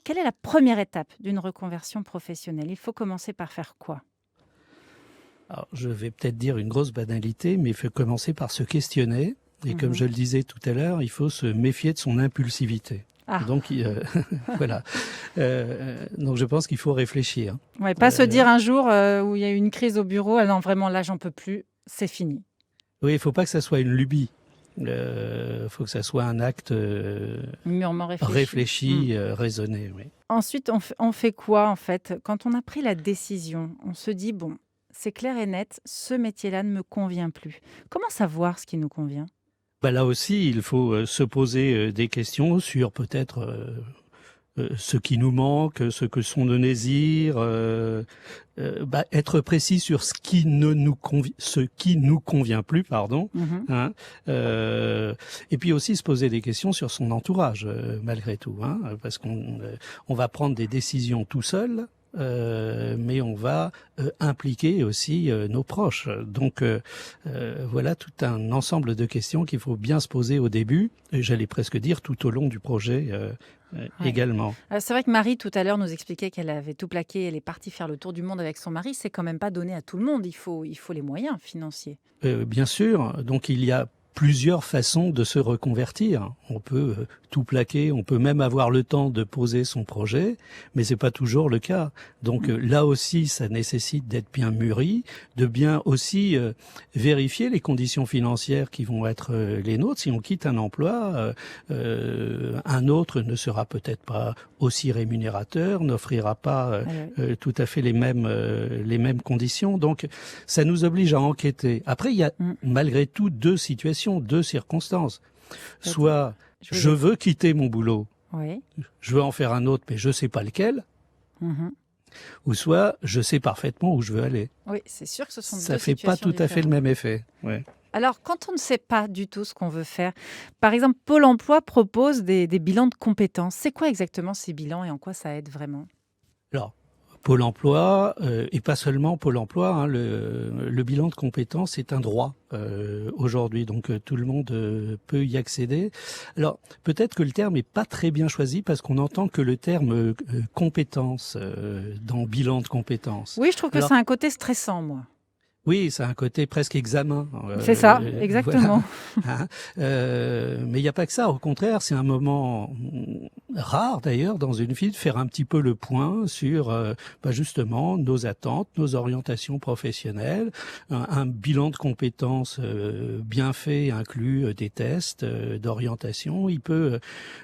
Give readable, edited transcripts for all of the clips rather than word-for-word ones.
quelle est la première étape d'une reconversion professionnelle? Il faut commencer par faire quoi? Alors, je vais peut-être dire une grosse banalité, mais il faut commencer par se questionner. Et comme je le disais tout à l'heure, il faut se méfier de son impulsivité. Ah. Donc, voilà. Donc, je pense qu'il faut réfléchir. Ouais, pas se dire un jour où il y a eu une crise au bureau, ah non, vraiment là, j'en peux plus, c'est fini. Oui, il ne faut pas que ça soit une lubie. Il faut que ça soit un acte Mûrement réfléchi, raisonné. Oui. Ensuite, on fait quoi en fait? Quand on a pris la décision, on se dit, bon, c'est clair et net, ce métier-là ne me convient plus. Comment savoir ce qui nous convient? Là aussi, il faut se poser des questions sur peut-être ce qui nous manque, ce que sont nos désirs, être précis sur ce qui nous convient plus, pardon. Hein, et puis aussi se poser des questions sur son entourage, malgré tout, hein, parce qu'on va prendre des décisions tout seul. Mais on va impliquer aussi nos proches. Donc voilà tout un ensemble de questions qu'il faut bien se poser au début, et j'allais presque dire tout au long du projet également. C'est vrai que Marie, tout à l'heure, nous expliquait qu'elle avait tout plaqué, elle est partie faire le tour du monde avec son mari. C'est quand même pas donné à tout le monde, il faut les moyens financiers. Bien sûr, donc il y a plusieurs façons de se reconvertir. On peut tout plaquer, on peut même avoir le temps de poser son projet, mais c'est pas toujours le cas. Donc là aussi, ça nécessite d'être bien mûri, de bien aussi vérifier les conditions financières qui vont être les nôtres. Si on quitte un emploi, un autre ne sera peut-être pas aussi rémunérateur, n'offrira pas tout à fait les mêmes conditions. Donc ça nous oblige à enquêter. Après, il y a malgré tout deux situations, deux circonstances. Soit je veux quitter mon boulot, je veux en faire un autre, mais je ne sais pas lequel. Ou soit je sais parfaitement où je veux aller. Oui, c'est sûr que ce sont deux situations différentes. Ça ne fait pas tout à fait le même effet. Ouais. Alors, quand on ne sait pas du tout ce qu'on veut faire, par exemple, Pôle emploi propose des bilans de compétences. C'est quoi exactement ces bilans et en quoi ça aide vraiment? Alors, Pôle emploi, et pas seulement Pôle emploi, hein, le bilan de compétences est un droit aujourd'hui, donc tout le monde peut y accéder. Alors, peut-être que le terme n'est pas très bien choisi parce qu'on entend que le terme compétence dans bilan de compétences. Oui, je trouve que c'est un côté stressant, moi. Oui, c'est un côté presque examen. C'est ça, exactement. Voilà. Mais il n'y a pas que ça. Au contraire, c'est un moment rare d'ailleurs dans une vie de faire un petit peu le point sur justement nos attentes, nos orientations professionnelles. Un bilan de compétences bien fait inclut des tests d'orientation. Il peut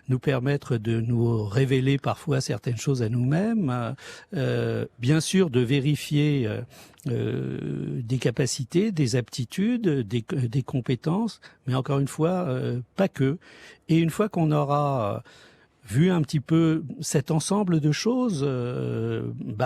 nous permettre de nous révéler parfois certaines choses à nous-mêmes. Bien sûr, de vérifier des capacités, des aptitudes, des compétences, mais encore une fois, pas que. Et une fois qu'on aura vu un petit peu cet ensemble de choses,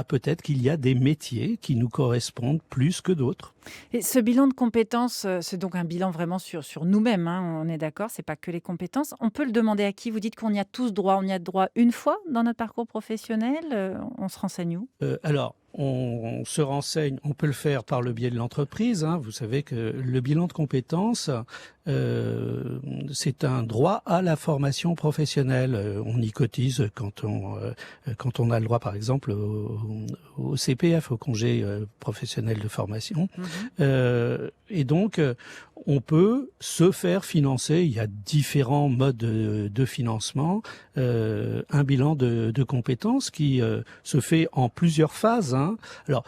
peut-être qu'il y a des métiers qui nous correspondent plus que d'autres. Et ce bilan de compétences, c'est donc un bilan vraiment sur nous-mêmes, hein, on est d'accord, c'est pas que les compétences. On peut le demander à qui? Vous dites qu'on y a tous droit. On y a droit une fois dans notre parcours professionnel? On se renseigne où? Alors, on se renseigne, on peut le faire par le biais de l'entreprise. Hein. Vous savez que le bilan de compétences, c'est un droit à la formation professionnelle. On y cotise quand on a le droit, par exemple, au CPF, au congé professionnel de formation. Et donc, on peut se faire financer. Il y a différents modes de financement. Un bilan de compétences qui se fait en plusieurs phases. Hein. Alors,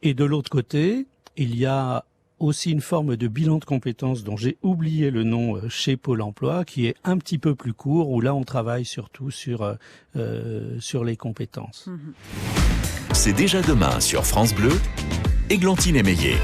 et de l'autre côté, il y a aussi une forme de bilan de compétences dont j'ai oublié le nom chez Pôle emploi, qui est un petit peu plus court, où là on travaille surtout sur les compétences. C'est déjà demain sur France Bleu, Églantine Émeillé.